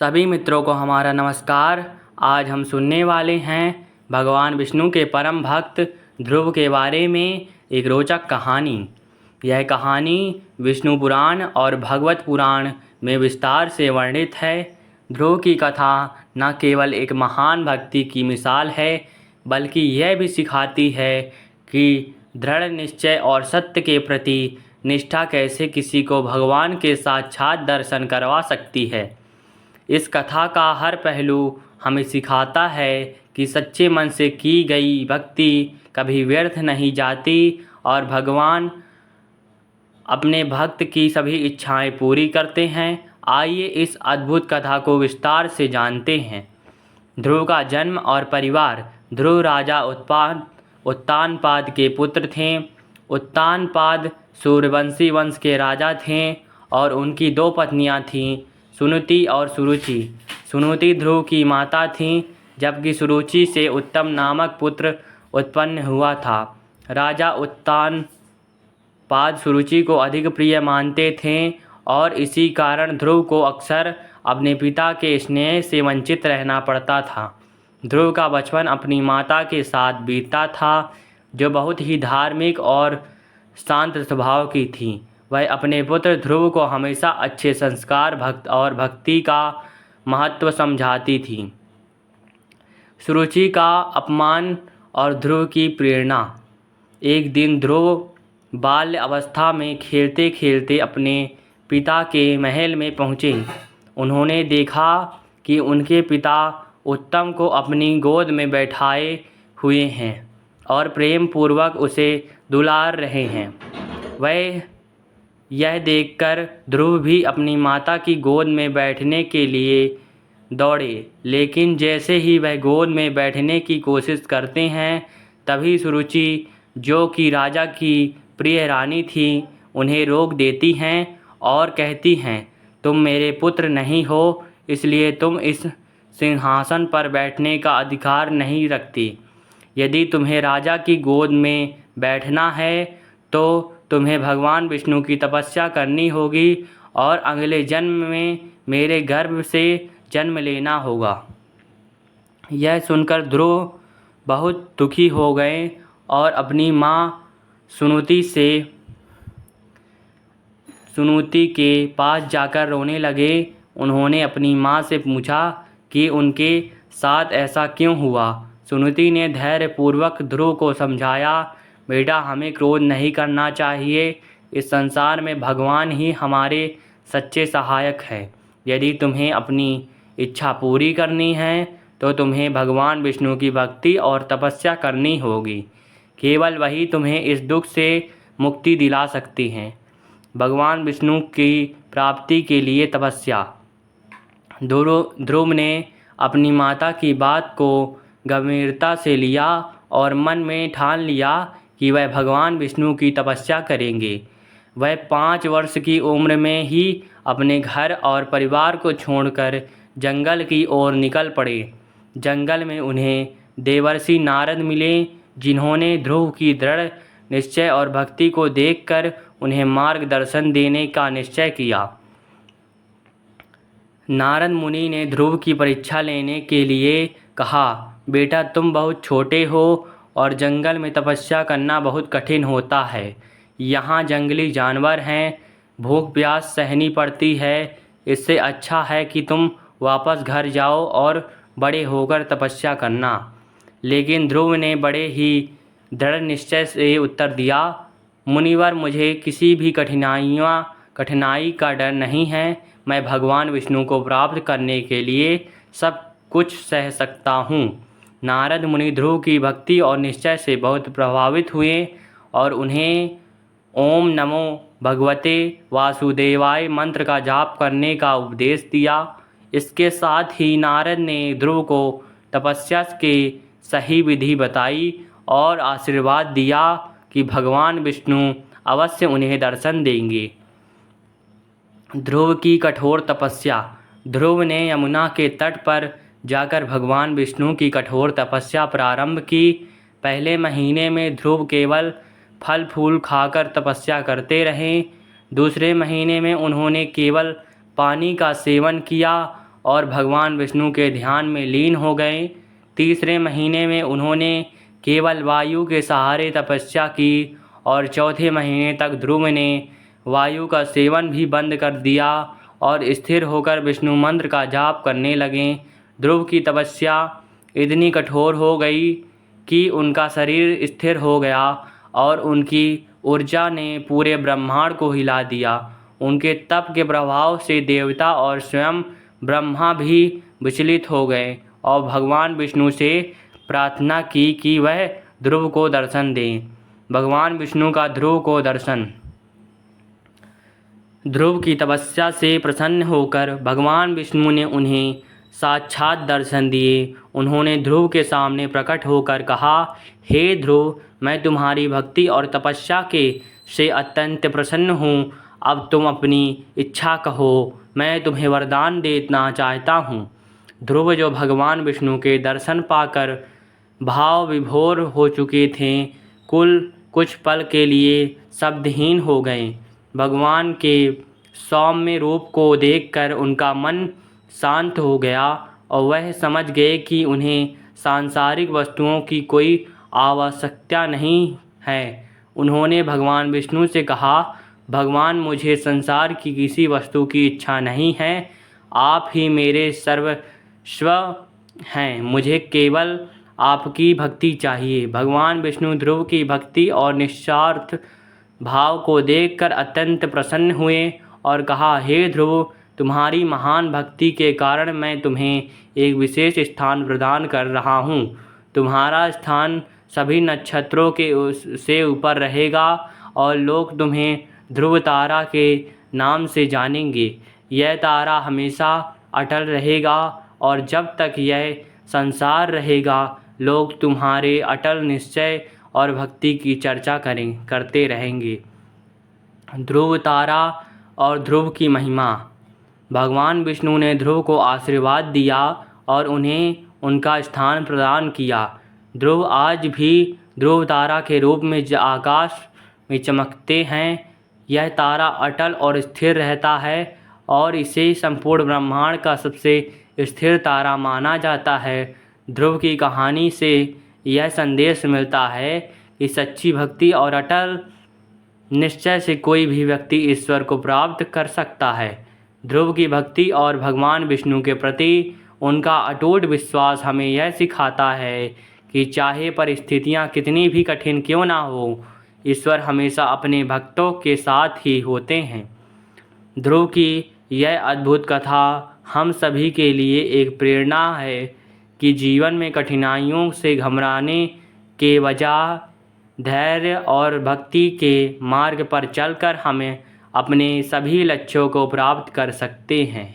सभी मित्रों को हमारा नमस्कार। आज हम सुनने वाले हैं भगवान विष्णु के परम भक्त ध्रुव के बारे में एक रोचक कहानी। यह कहानी विष्णु पुराण और भगवत पुराण में विस्तार से वर्णित है। ध्रुव की कथा न केवल एक महान भक्ति की मिसाल है, बल्कि यह भी सिखाती है कि दृढ़ निश्चय और सत्य के प्रति निष्ठा कैसे किसी को भगवान के साक्षात दर्शन करवा सकती है। इस कथा का हर पहलू हमें सिखाता है कि सच्चे मन से की गई भक्ति कभी व्यर्थ नहीं जाती और भगवान अपने भक्त की सभी इच्छाएं पूरी करते हैं। आइए इस अद्भुत कथा को विस्तार से जानते हैं। ध्रुव का जन्म और परिवार। ध्रुव राजा उत्तानपाद के पुत्र थे। उत्तानपाद सूर्यवंशी वंश के राजा थे और उनकी दो पत्नियां थीं, सुनीति और सुरुचि। सुनीति ध्रुव की माता थीं, जबकि सुरुचि से उत्तम नामक पुत्र उत्पन्न हुआ था। राजा उत्तानपाद सुरुचि को अधिक प्रिय मानते थे और इसी कारण ध्रुव को अक्सर अपने पिता के स्नेह से वंचित रहना पड़ता था। ध्रुव का बचपन अपनी माता के साथ बीतता था, जो बहुत ही धार्मिक और शांत स्वभाव की थी। वह अपने पुत्र ध्रुव को हमेशा अच्छे संस्कार भक्ति का महत्व समझाती थी। सुरुचि का अपमान और ध्रुव की प्रेरणा। एक दिन ध्रुव बाल्य अवस्था में खेलते खेलते अपने पिता के महल में पहुँचे। उन्होंने देखा कि उनके पिता उत्तम को अपनी गोद में बैठाए हुए हैं और प्रेम पूर्वक उसे दुलार रहे हैं। वह यह देखकर ध्रुव भी अपनी माता की गोद में बैठने के लिए दौड़े, लेकिन जैसे ही वह गोद में बैठने की कोशिश करते हैं, तभी सुरुचि, जो कि राजा की प्रिय रानी थी, उन्हें रोक देती हैं और कहती हैं, तुम मेरे पुत्र नहीं हो, इसलिए तुम इस सिंहासन पर बैठने का अधिकार नहीं रखती। यदि तुम्हें राजा की गोद में बैठना है तो तुम्हें भगवान विष्णु की तपस्या करनी होगी और अगले जन्म में मेरे गर्भ से जन्म लेना होगा। यह सुनकर ध्रुव बहुत दुखी हो गए और अपनी माँ सुनीति के पास जाकर रोने लगे। उन्होंने अपनी माँ से पूछा कि उनके साथ ऐसा क्यों हुआ। सुनीति ने धैर्यपूर्वक ध्रुव को समझाया, बेटा, हमें क्रोध नहीं करना चाहिए। इस संसार में भगवान ही हमारे सच्चे सहायक हैं। यदि तुम्हें अपनी इच्छा पूरी करनी है तो तुम्हें भगवान विष्णु की भक्ति और तपस्या करनी होगी। केवल वही तुम्हें इस दुख से मुक्ति दिला सकती हैं। भगवान विष्णु की प्राप्ति के लिए तपस्या। ध्रुव ने अपनी माता की बात को गंभीरता से लिया और मन में ठान लिया कि वह भगवान विष्णु की तपस्या करेंगे। वह 5 वर्ष की उम्र में ही अपने घर और परिवार को छोड़कर जंगल की ओर निकल पड़े। जंगल में उन्हें देवर्षि नारद मिले, जिन्होंने ध्रुव की दृढ़ निश्चय और भक्ति को देखकर उन्हें मार्गदर्शन देने का निश्चय किया। नारद मुनि ने ध्रुव की परीक्षा लेने के लिए कहा, बेटा, तुम बहुत छोटे हो और जंगल में तपस्या करना बहुत कठिन होता है। यहाँ जंगली जानवर हैं, भूख प्यास सहनी पड़ती है। इससे अच्छा है कि तुम वापस घर जाओ और बड़े होकर तपस्या करना। लेकिन ध्रुव ने बड़े ही दृढ़ निश्चय से उत्तर दिया, मुनिवर, मुझे किसी भी कठिनाई का डर नहीं है। मैं भगवान विष्णु को प्राप्त करने के लिए सब कुछ सह सकता हूँ। नारद मुनि ध्रुव की भक्ति और निश्चय से बहुत प्रभावित हुए और उन्हें ओम नमो भगवते वासुदेवाय मंत्र का जाप करने का उपदेश दिया। इसके साथ ही नारद ने ध्रुव को तपस्या के सही विधि बताई और आशीर्वाद दिया कि भगवान विष्णु अवश्य उन्हें दर्शन देंगे। ध्रुव की कठोर तपस्या। ध्रुव ने यमुना के तट पर जाकर भगवान विष्णु की कठोर तपस्या प्रारंभ की। पहले महीने में ध्रुव केवल फल फूल खाकर तपस्या करते रहे। दूसरे महीने में उन्होंने केवल पानी का सेवन किया और भगवान विष्णु के ध्यान में लीन हो गए। तीसरे महीने में उन्होंने केवल वायु के सहारे तपस्या की और चौथे महीने तक ध्रुव ने वायु का सेवन भी बंद कर दिया और स्थिर होकर विष्णु मंत्र का जाप करने लगे। ध्रुव की तपस्या इतनी कठोर हो गई कि उनका शरीर स्थिर हो गया और उनकी ऊर्जा ने पूरे ब्रह्मांड को हिला दिया। उनके तप के प्रभाव से देवता और स्वयं ब्रह्मा भी विचलित हो गए और भगवान विष्णु से प्रार्थना की कि वह ध्रुव को दर्शन दें। भगवान विष्णु का ध्रुव को दर्शन। ध्रुव की तपस्या से प्रसन्न होकर भगवान विष्णु ने उन्हें साक्षात दर्शन दिए। उन्होंने ध्रुव के सामने प्रकट होकर कहा, हे ध्रुव, मैं तुम्हारी भक्ति और तपस्या से अत्यंत प्रसन्न हूँ। अब तुम अपनी इच्छा कहो, मैं तुम्हें वरदान देना चाहता हूँ। ध्रुव, जो भगवान विष्णु के दर्शन पाकर भाव विभोर हो चुके थे, कुछ पल के लिए शब्दहीन हो गए। भगवान के सौम्य रूप को देखकर उनका मन शांत हो गया और वह समझ गए कि उन्हें सांसारिक वस्तुओं की कोई आवश्यकता नहीं है। उन्होंने भगवान विष्णु से कहा, भगवान, मुझे संसार की किसी वस्तु की इच्छा नहीं है। आप ही मेरे सर्वस्व हैं। मुझे केवल आपकी भक्ति चाहिए। भगवान विष्णु ध्रुव की भक्ति और निस्वार्थ भाव को देखकर अत्यंत प्रसन्न हुए और कहा, हे ध्रुव, तुम्हारी महान भक्ति के कारण मैं तुम्हें एक विशेष स्थान प्रदान कर रहा हूँ। तुम्हारा स्थान सभी नक्षत्रों से ऊपर रहेगा और लोग तुम्हें ध्रुव तारा के नाम से जानेंगे। यह तारा हमेशा अटल रहेगा और जब तक यह संसार रहेगा, लोग तुम्हारे अटल निश्चय और भक्ति की चर्चा करते रहेंगे। ध्रुव तारा और ध्रुव की महिमा। भगवान विष्णु ने ध्रुव को आशीर्वाद दिया और उन्हें उनका स्थान प्रदान किया। ध्रुव आज भी ध्रुव तारा के रूप में आकाश में चमकते हैं। यह तारा अटल और स्थिर रहता है और इसे संपूर्ण ब्रह्मांड का सबसे स्थिर तारा माना जाता है। ध्रुव की कहानी से यह संदेश मिलता है कि सच्ची भक्ति और अटल निश्चय से कोई भी व्यक्ति ईश्वर को प्राप्त कर सकता है। ध्रुव की भक्ति और भगवान विष्णु के प्रति उनका अटूट विश्वास हमें यह सिखाता है कि चाहे परिस्थितियां कितनी भी कठिन क्यों ना हो, ईश्वर हमेशा अपने भक्तों के साथ ही होते हैं। ध्रुव की यह अद्भुत कथा हम सभी के लिए एक प्रेरणा है कि जीवन में कठिनाइयों से घबराने के बजाय धैर्य और भक्ति के मार्ग पर चलकर हमें अपने सभी लक्ष्यों को प्राप्त कर सकते हैं।